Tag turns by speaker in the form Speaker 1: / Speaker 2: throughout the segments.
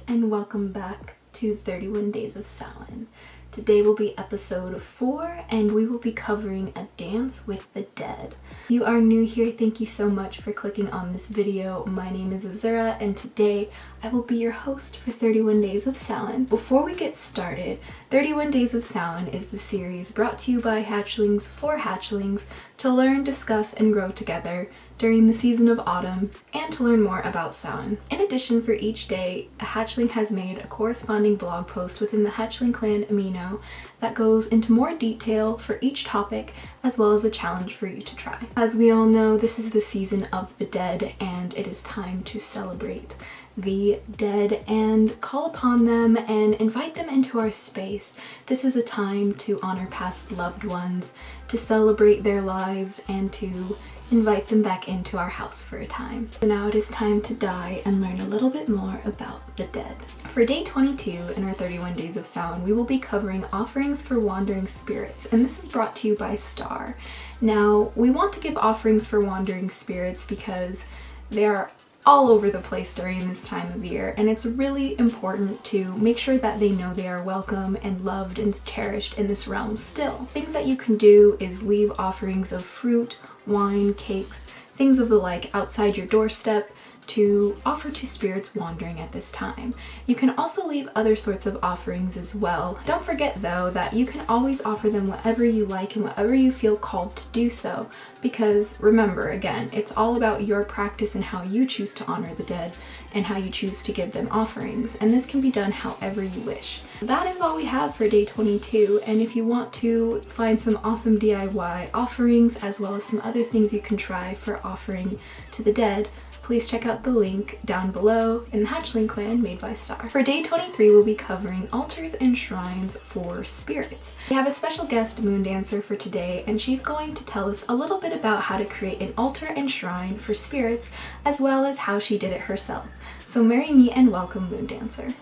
Speaker 1: and welcome back to 31 Days of Samhain. Today will be episode 4 and we will be covering a dance with the dead. If you are new here, thank you so much for clicking on this video. My name is Azura and today I will be your host for 31 Days of Samhain. Before we get started, 31 Days of Samhain is the series brought to you by Hatchlings for Hatchlings to learn, discuss, and grow together during the season of autumn and to learn more about Samhain. In addition, for each day, a hatchling has made a corresponding blog post within the Hatchling clan Amino that goes into more detail for each topic as well as a challenge for you to try. As we all know, this is the season of the dead and it is time to celebrate the dead and call upon them and invite them into our space. This is a time to honor past loved ones, to celebrate their lives, and to invite them back into our house for a time. So now it is time to die and learn a little bit more about the dead. For day 22 in our 31 Days of Samhain, we will be covering offerings for wandering spirits, and this is brought to you by Star. Now, we want to give offerings for wandering spirits because they are all over the place during this time of year, and it's really important to make sure that they know they are welcome and loved and cherished in this realm still. Things that you can do is leave offerings of fruit, wine, cakes, things of the like outside your doorstep to offer to spirits wandering at this time. You can also leave other sorts of offerings as well. Don't forget though that you can always offer them whatever you like and whatever you feel called to do so, because remember, again, it's all about your practice and how you choose to honor the dead and how you choose to give them offerings, and this can be done however you wish. That is all we have for day 22, and if you want to find some awesome DIY offerings as well as some other things you can try for offering to the dead, please check out the link down below in the Hatchling clan made by Star. For day 23, we'll be covering altars and shrines for spirits. We have a special guest, Moondancer, for today, and she's going to tell us a little bit about how to create an altar and shrine for spirits, as well as how she did it herself. So marry me and welcome Moondancer.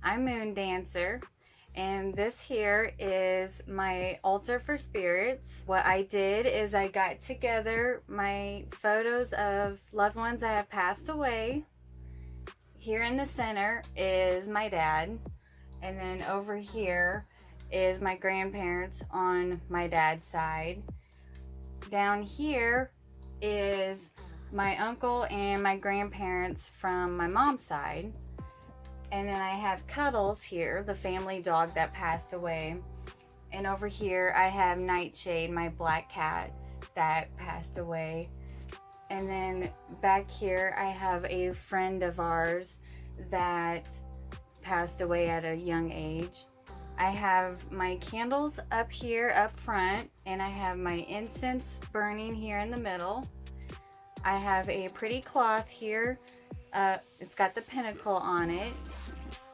Speaker 2: I'm Moondancer, and this here is my altar for spirits. What I did is I got together my photos of loved ones that have passed away. Here in the center is my dad, and then over here is my grandparents on my dad's side. Down here is my uncle and my grandparents from my mom's side. And then I have Cuddles here, the family dog that passed away. And over here I have Nightshade, my black cat that passed away. And then back here I have a friend of ours that passed away at a young age. I have my candles up here up front, and I have my incense burning here in the middle. I have a pretty cloth here. It's got the pinnacle on it.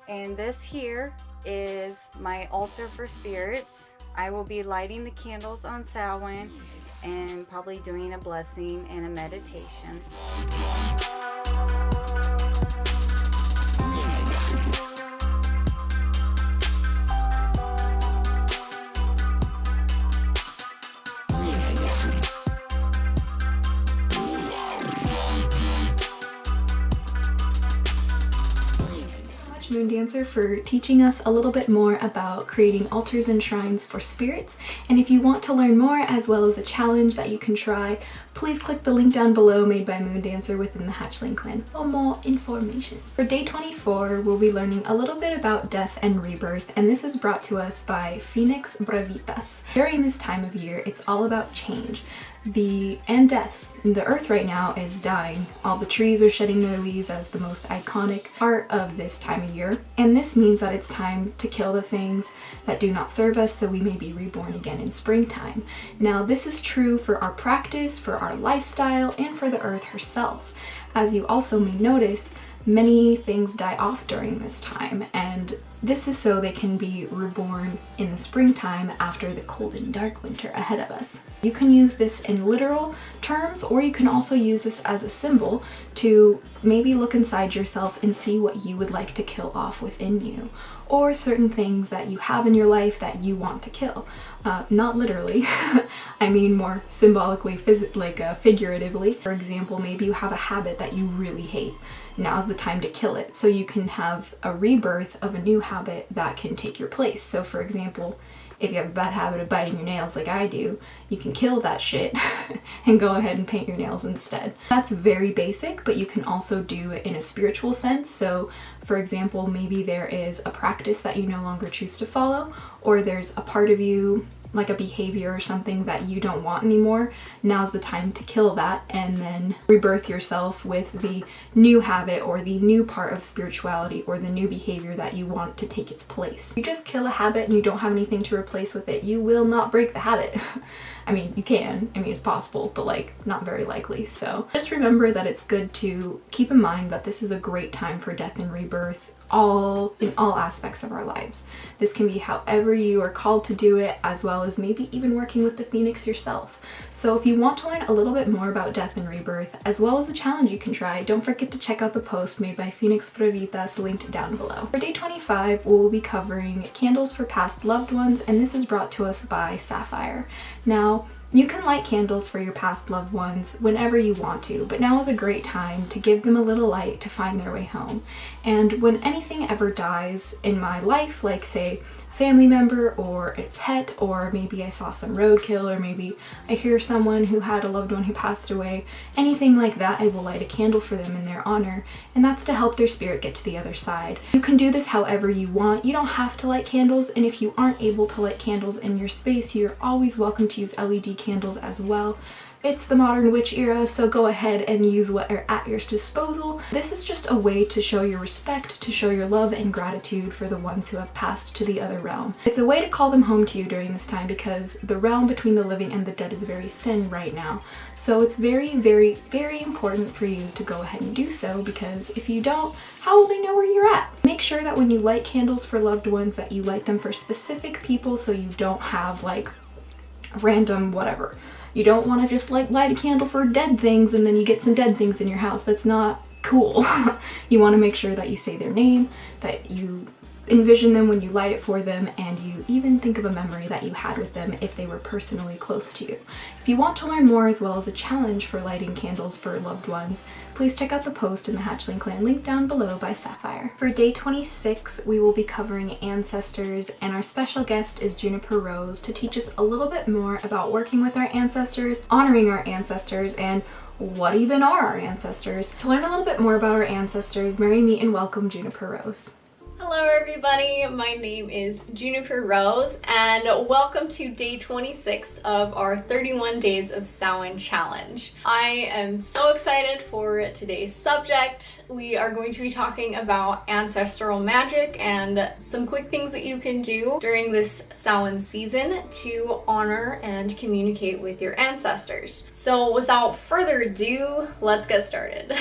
Speaker 2: And this here is my altar for spirits. I will be lighting the candles on Samhain and probably doing a blessing and a meditation.
Speaker 1: Moondancer for teaching us a little bit more about creating altars and shrines for spirits, and if you want to learn more as well as a challenge that you can try, please click the link down below made by Moondancer within the Hatchling clan for more information. For day 24, we'll be learning a little bit about death and rebirth, and this is brought to us by Phoenix Brevitas. During this time of year, it's all about change and death. The earth right now is dying. All the trees are shedding their leaves as the most iconic part of this time of year. And this means that it's time to kill the things that do not serve us so we may be reborn again in springtime. Now, this is true for our practice, for our lifestyle, and for the earth herself. As you also may notice, many things die off during this time, and this is so they can be reborn in the springtime after the cold and dark winter ahead of us. You can use this in literal terms, or you can also use this as a symbol to maybe look inside yourself and see what you would like to kill off within you, or certain things that you have in your life that you want to kill. Not literally, I mean more symbolically, figuratively. For example, maybe you have a habit that you really hate. Now's the time to kill it, so you can have a rebirth of a new habit that can take your place. So for example, if you have a bad habit of biting your nails like I do, you can kill that shit and go ahead and paint your nails instead. That's very basic, but you can also do it in a spiritual sense. So for example, maybe there is a practice that you no longer choose to follow, or there's a part of you, like a behavior or something that you don't want anymore. Now's the time to kill that and then rebirth yourself with the new habit or the new part of spirituality or the new behavior that you want to take its place. If you just kill a habit and you don't have anything to replace with it, you will not break the habit. I mean, you can, it's possible, but like not very likely. So just remember that it's good to keep in mind that this is a great time for death and rebirth in all aspects of our lives. This can be however you are called to do it, as well as maybe even working with the Phoenix yourself. So if you want to learn a little bit more about death and rebirth, as well as a challenge you can try, don't forget to check out the post made by Phoenix Brevitas linked down below. For day 25, we'll be covering candles for past loved ones, and this is brought to us by Safyre. Now, you can light candles for your past loved ones whenever you want to, but now is a great time to give them a little light to find their way home. And when anything ever dies in my life, like say a family member or a pet, or maybe I saw some roadkill, or maybe I hear someone who had a loved one who passed away, anything like that, I will light a candle for them in their honor, and that's to help their spirit get to the other side. You can do this however you want. You don't have to light candles, and if you aren't able to light candles in your space, you're always welcome to use LED candles as well. It's the modern witch era, so go ahead and use what are at your disposal. This is just a way to show your respect, to show your love and gratitude for the ones who have passed to the other realm. It's a way to call them home to you during this time, because the realm between the living and the dead is very thin right now. So it's very, very, very important for you to go ahead and do so, because if you don't, how will they know where you're at? Make sure that when you light candles for loved ones that you light them for specific people, so you don't have like random whatever. You don't want to just like light a candle for dead things and then you get some dead things in your house. That's not cool. You want to make sure that you say their name, that you envision them when you light it for them, and you even think of a memory that you had with them if they were personally close to you. If you want to learn more, as well as a challenge for lighting candles for loved ones, please check out the post in the Hatchling clan linked down below by Safyre. For day 26, we will be covering ancestors, and our special guest is Juniper Rose to teach us a little bit more about working with our ancestors, honoring our ancestors, and what even are our ancestors. To learn a little bit more about our ancestors, marry, meet, and welcome Juniper Rose.
Speaker 3: Hello everybody, my name is Juniper Rose, and welcome to day 26 of our 31 Days of Samhain challenge. I am so excited for today's subject. We are going to be talking about ancestral magic and some quick things that you can do during this Samhain season to honor and communicate with your ancestors. So without further ado, let's get started.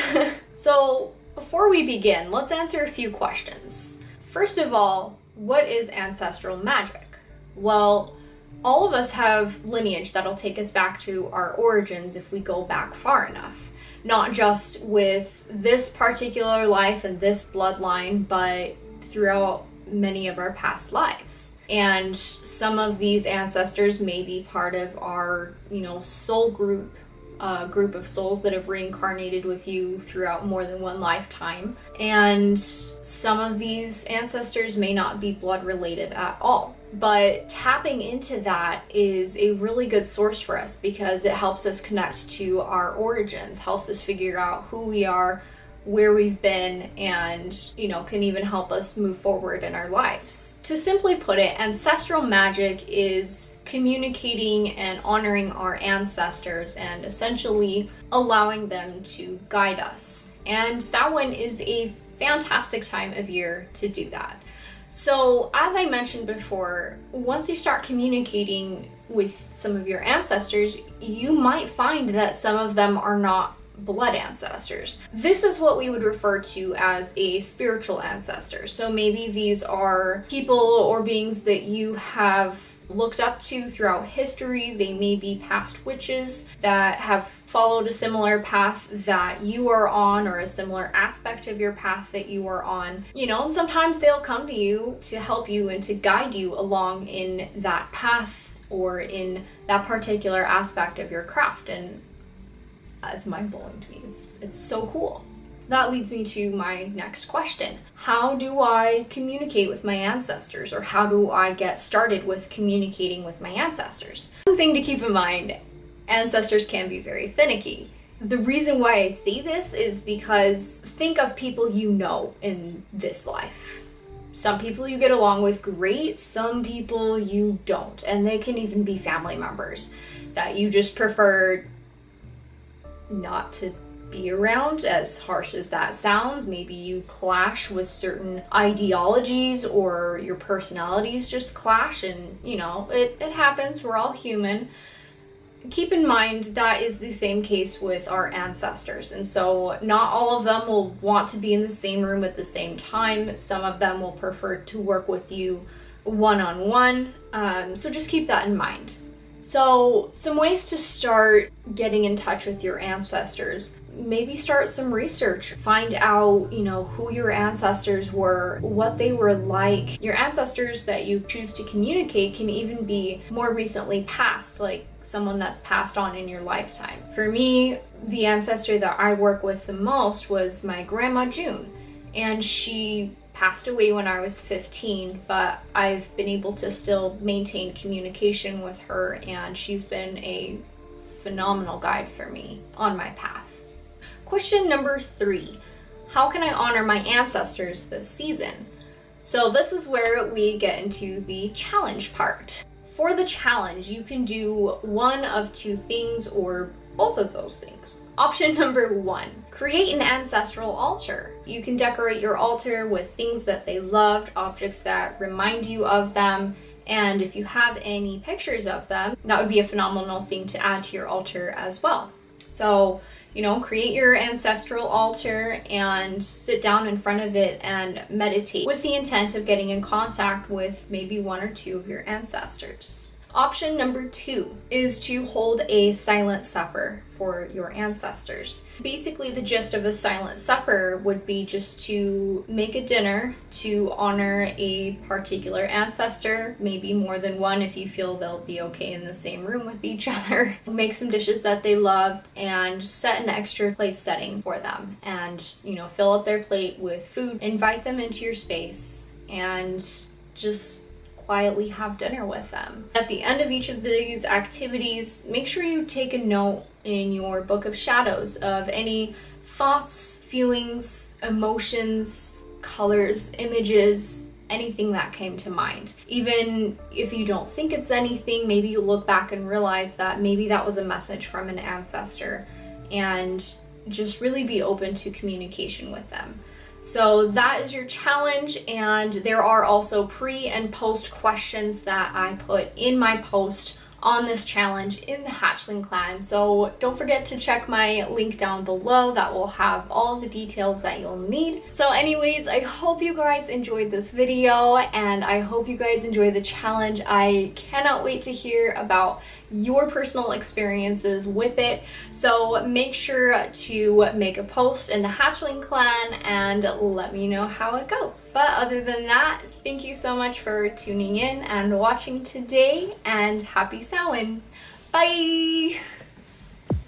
Speaker 3: So before we begin, let's answer a few questions. First of all, what is ancestral magic? Well, all of us have lineage that'll take us back to our origins if we go back far enough. Not just with this particular life and this bloodline, but throughout many of our past lives. And some of these ancestors may be part of our, soul group of souls that have reincarnated with you throughout more than one lifetime. And some of these ancestors may not be blood related at all. But tapping into that is a really good source for us because it helps us connect to our origins, helps us figure out who we are, where we've been, and can even help us move forward in our lives. To simply put it, ancestral magic is communicating and honoring our ancestors and essentially allowing them to guide us. And Samhain is a fantastic time of year to do that. So as I mentioned before, once you start communicating with some of your ancestors, you might find that some of them are not blood ancestors. This is what we would refer to as a spiritual ancestor. So maybe these are people or beings that you have looked up to throughout history. They may be past witches that have followed a similar path that you are on, or a similar aspect of your path that you are on, you know, and sometimes they'll come to you to help you and to guide you along in that path or in that particular aspect of your craft. And it's mind-blowing to me. It's so cool. That leads me to my next question. How do I communicate with my ancestors, or how do I get started with communicating with my ancestors? One thing to keep in mind, ancestors can be very finicky. The reason why I say this is because think of people you know in this life. Some people you get along with great, some people you don't, and they can even be family members that you just prefer not to be around, as harsh as that sounds. Maybe you clash with certain ideologies, or your personalities just clash, and you know, it happens, we're all human. Keep in mind that is the same case with our ancestors, and so not all of them will want to be in the same room at the same time. Some of them will prefer to work with you one-on-one, so just keep that in mind. So some ways to start getting in touch with your ancestors. Maybe start some research. Find out, you know, who your ancestors were, what they were like. Your ancestors that you choose to communicate can even be more recently passed, like someone that's passed on in your lifetime. For me, the ancestor that I work with the most was my grandma June, and she passed away when I was 15, but I've been able to still maintain communication with her, and she's been a phenomenal guide for me on my path. Question number 3, how can I honor my ancestors this season? So this is where we get into the challenge part. For the challenge, you can do one of 2 things or both of those things. Option number 1, create an ancestral altar. You can decorate your altar with things that they loved, objects that remind you of them, and if you have any pictures of them, that would be a phenomenal thing to add to your altar as well. So, you know, create your ancestral altar and sit down in front of it and meditate with the intent of getting in contact with maybe 1 or 2 of your ancestors. Option number 2 is to hold a silent supper for your ancestors. Basically, the gist of a silent supper would be just to make a dinner to honor a particular ancestor, maybe more than one if you feel they'll be okay in the same room with each other. Make some dishes that they loved and set an extra place setting for them, and, you know, fill up their plate with food. Invite them into your space and just quietly have dinner with them. At the end of each of these activities, make sure you take a note in your book of shadows of any thoughts, feelings, emotions, colors, images, anything that came to mind. Even if you don't think it's anything, maybe you look back and realize that maybe that was a message from an ancestor, and just really be open to communication with them. So that is your challenge, and there are also pre and post questions that I put in my post on this challenge in the Hatchling clan. So don't forget to check my link down below. That will have all of the details that you'll need. So anyways, I hope you guys enjoyed this video, and I hope you guys enjoy the challenge. I cannot wait to hear about your personal experiences with it. So make sure to make a post in the Hatchling clan and let me know how it goes. But other than that, thank you so much for tuning in and watching today, and happy Samhain. Bye!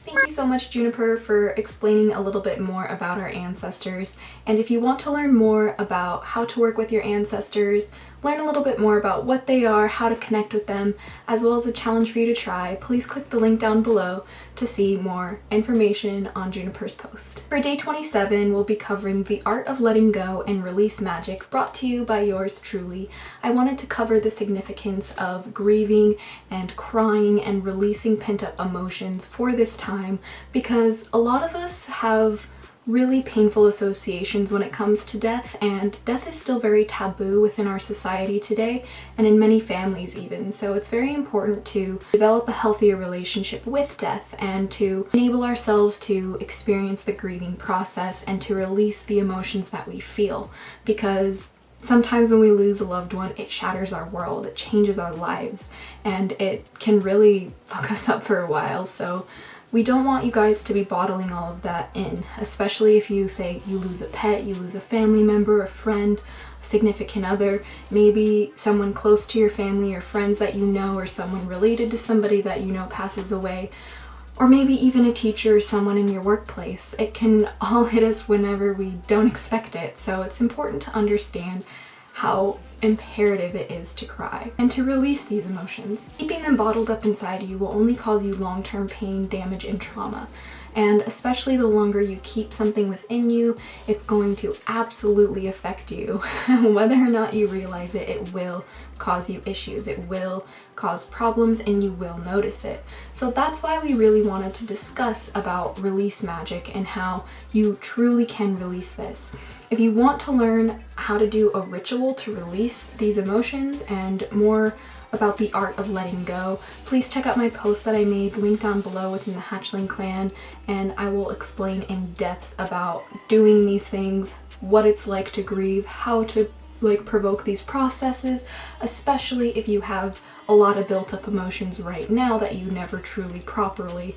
Speaker 1: Thank you so much, Juniper, for explaining a little bit more about our ancestors. And if you want to learn more about how to work with your ancestors, learn a little bit more about what they are, how to connect with them, as well as a challenge for you to try, please click the link down below to see more information on Juniper's post. For day 27, we'll be covering the art of letting go and release magic, brought to you by yours truly. I wanted to cover the significance of grieving and crying and releasing pent-up emotions for this time, because a lot of us have really painful associations when it comes to death, and death is still very taboo within our society today and in many families even. So it's very important to develop a healthier relationship with death and to enable ourselves to experience the grieving process and to release the emotions that we feel, because sometimes when we lose a loved one, it shatters our world, it changes our lives, and it can really fuck us up for a while. So we don't want you guys to be bottling all of that in, especially if you say you lose a pet, you lose a family member, a friend, a significant other, maybe someone close to your family or friends that you know, or someone related to somebody that you know passes away, or maybe even a teacher or someone in your workplace. It can all hit us whenever we don't expect it, so it's important to understand how imperative it is to cry and to release these emotions. Keeping them bottled up inside you will only cause you long-term pain, damage, and trauma. And especially the longer you keep something within you, it's going to absolutely affect you. Whether or not you realize it, it will cause you issues, it will cause problems, and you will notice it. So that's why we really wanted to discuss about release magic and how you truly can release this. If you want to learn how to do a ritual to release these emotions and more about the art of letting go, please check out my post that I made linked down below within the Hatchling clan, and I will explain in depth about doing these things, what it's like to grieve, how to provoke these processes, especially if you have a lot of built up emotions right now that you never truly properly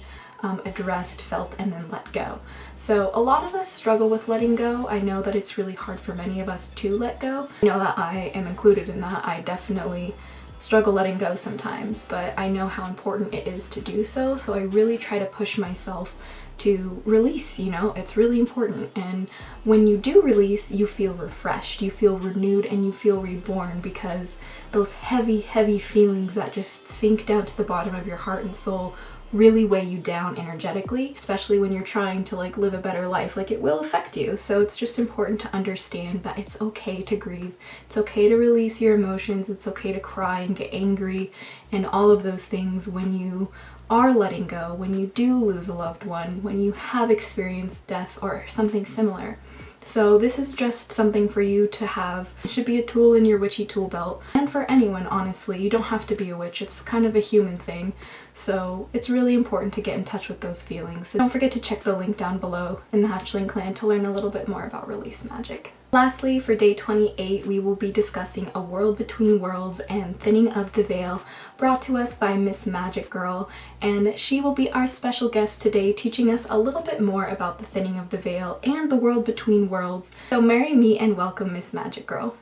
Speaker 1: addressed, felt, and then let go. So a lot of us struggle with letting go. I know that it's really hard for many of us to let go. I know that I am included in that. I definitely struggle letting go sometimes, but I know how important it is to do so. So I really try to push myself to release, it's really important. And when you do release, you feel refreshed, you feel renewed, and you feel reborn, because those heavy, heavy feelings that just sink down to the bottom of your heart and soul really weigh you down energetically, especially when you're trying to live a better life. It will affect you. So it's just important to understand that it's okay to grieve. It's okay to release your emotions. It's okay to cry and get angry and all of those things when you are letting go, when you do lose a loved one, when you have experienced death or something similar. So this is just something for you to have. It should be a tool in your witchy tool belt. And for anyone, honestly, you don't have to be a witch. It's kind of a human thing. So it's really important to get in touch with those feelings. So don't forget to check the link down below in the Hatchling clan to learn a little bit more about release magic. Lastly, for day 28, we will be discussing A World Between Worlds and Thinning of the Veil, brought to us by MissMagicGirl, and she will be our special guest today, teaching us a little bit more about the thinning of the veil and the world between worlds. So marry me and welcome MissMagicGirl.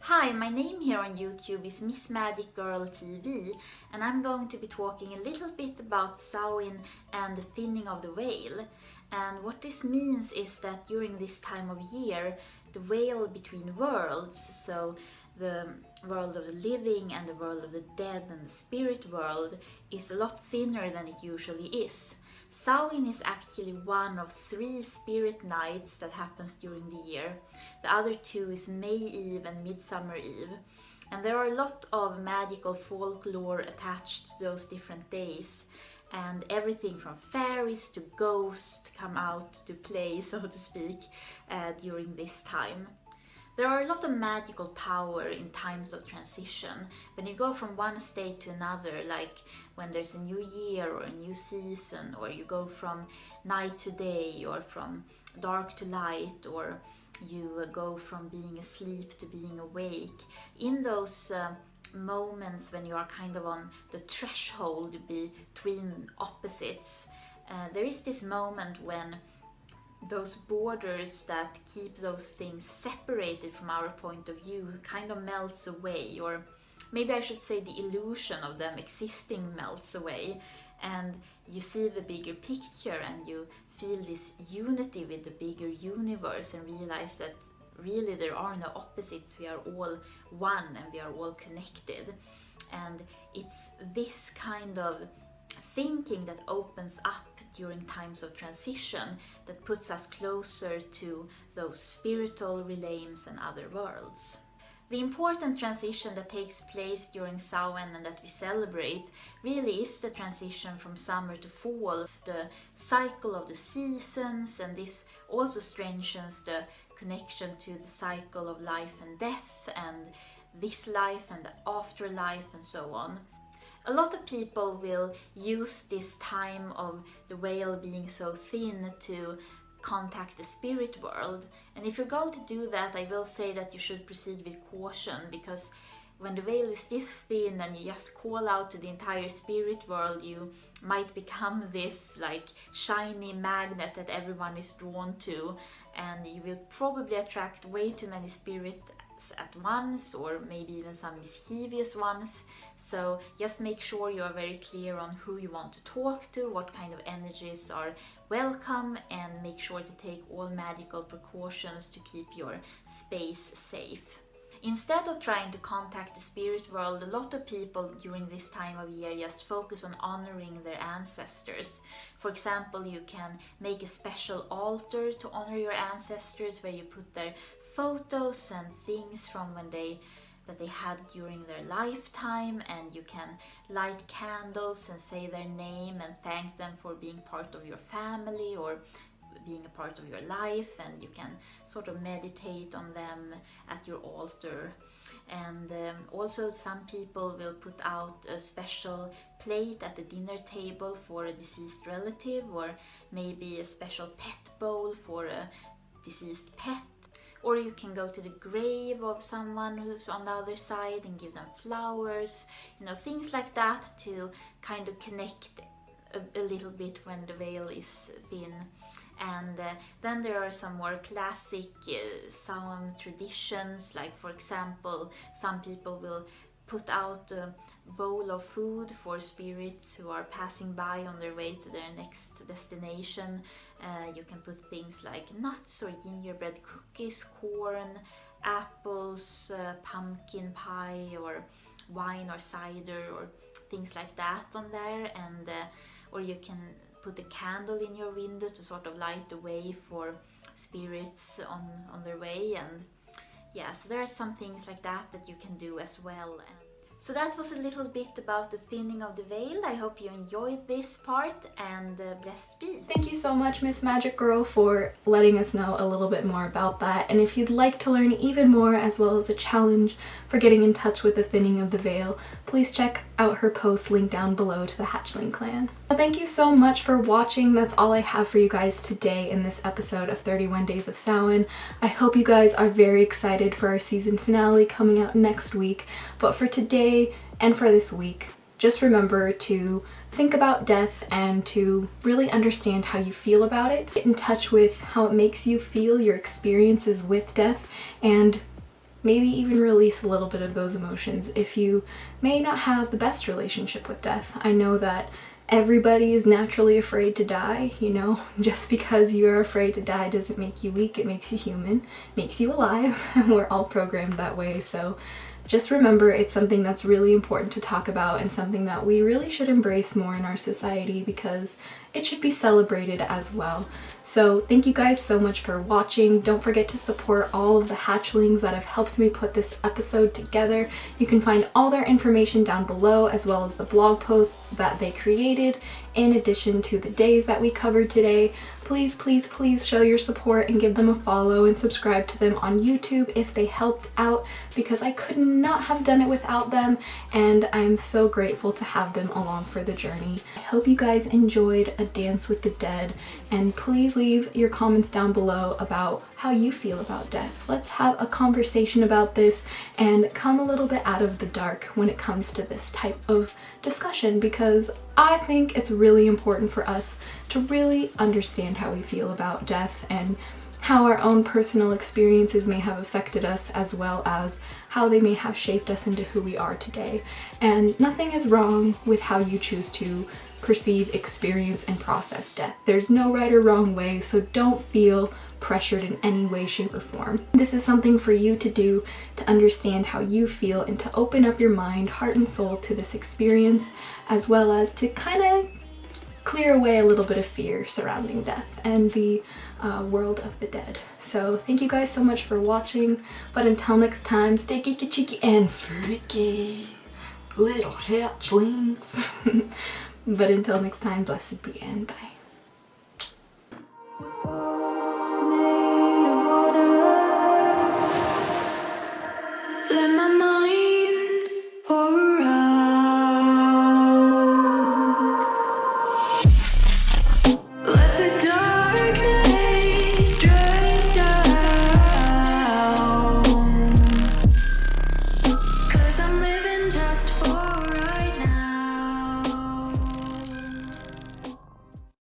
Speaker 4: Hi, my name here on YouTube is MissMagicGirl TV, and I'm going to be talking a little bit about Samhain and the thinning of the veil. And what this means is that during this time of year, the veil between worlds, so the world of the living and the world of the dead and the spirit world, is a lot thinner than it usually is. Samhain is actually one of 3 spirit nights that happens during the year. The other 2 is May Eve and Midsummer Eve. And there are a lot of magical folklore attached to those different days. And everything from fairies to ghosts come out to play, so to speak, during this time. There are a lot of magical power in times of transition. When you go from one state to another, like when there's a new year or a new season, or you go from night to day, or from dark to light, or you go from being asleep to being awake. In those moments when you are kind of on the threshold between opposites, there is this moment when those borders that keep those things separated from our point of view kind of melts away, or maybe I should say the illusion of them existing melts away, and you see the bigger picture and you feel this unity with the bigger universe and realize that really there are no opposites, we are all one and we are all connected. And it's this kind of thinking that opens up during times of transition that puts us closer to those spiritual realms and other worlds. The important transition that takes place during Samhain and that we celebrate really is the transition from summer to fall, the cycle of the seasons, and this also strengthens the connection to the cycle of life and death, and this life and the afterlife and so on. A lot of people will use this time of the veil being so thin to contact the spirit world, and if you're going to do that, I will say that you should proceed with caution, because when the veil is this thin and you just call out to the entire spirit world, you might become this like shiny magnet that everyone is drawn to, and you will probably attract way too many spirits at once, or maybe even some mischievous ones. So just make sure you are very clear on who you want to talk to, what kind of energies are welcome, and make sure to take all magical precautions to keep your space safe. Instead of trying to contact the spirit world, a lot of people during this time of year just focus on honoring their ancestors. For example, you can make a special altar to honor your ancestors, where you put their photos and things from that they had during their lifetime, and you can light candles and say their name and thank them for being part of your family or being a part of your life, and you can sort of meditate on them at your altar. And also some people will put out a special plate at the dinner table for a deceased relative, or maybe a special pet bowl for a deceased pet. Or you can go to the grave of someone who's on the other side and give them flowers, things like that, to kind of connect a little bit when the veil is thin. And then there are some more classic Samhain traditions, like for example, some people will put out a bowl of food for spirits who are passing by on their way to their next destination. You can put things like nuts or gingerbread cookies, corn, apples, pumpkin pie, or wine or cider, or things like that on there. And or you can put a candle in your window to sort of light the way for spirits on their way. And yeah, so there are some things like that you can do as well. So that was a little bit about the thinning of the veil. I hope you enjoyed this part, and blessed be.
Speaker 1: Thank you so much, MissMagicGirl, for letting us know a little bit more about that. And if you'd like to learn even more, as well as a challenge for getting in touch with the thinning of the veil, please check out her post linked down below to the Hatchling clan. Well, thank you so much for watching. That's all I have for you guys today in this episode of 31 Days of Samhain. I hope you guys are very excited for our season finale coming out next week. But for today and for this week, just remember to think about death and to really understand how you feel about it. Get in touch with how it makes you feel, your experiences with death, and maybe even release a little bit of those emotions if you may not have the best relationship with death. I know that everybody is naturally afraid to die, just because you're afraid to die doesn't make you weak, it makes you human, makes you alive, and we're all programmed that way. So just remember, it's something that's really important to talk about, and something that we really should embrace more in our society, because it should be celebrated as well. So thank you guys so much for watching. Don't forget to support all of the hatchlings that have helped me put this episode together. You can find all their information down below, as well as the blog posts that they created, in addition to the days that we covered today. Please, please, please show your support and give them a follow and subscribe to them on YouTube if they helped out, because I could not have done it without them, and I'm so grateful to have them along for the journey. I hope you guys enjoyed A Dance with the Dead, and please leave your comments down below about how you feel about death. Let's have a conversation about this and come a little bit out of the dark when it comes to this type of discussion, because I think it's really important for us to really understand how we feel about death and how our own personal experiences may have affected us, as well as how they may have shaped us into who we are today. And nothing is wrong with how you choose to perceive, experience, and process death. There's no right or wrong way, so don't feel pressured in any way, shape, or form. This is something for you to do, to understand how you feel and to open up your mind, heart, and soul to this experience, as well as to kind of clear away a little bit of fear surrounding death and the world of the dead. So thank you guys so much for watching, but until next time, stay geeky, cheeky, and freaky, little hatchlings. But until next time, blessed be and bye.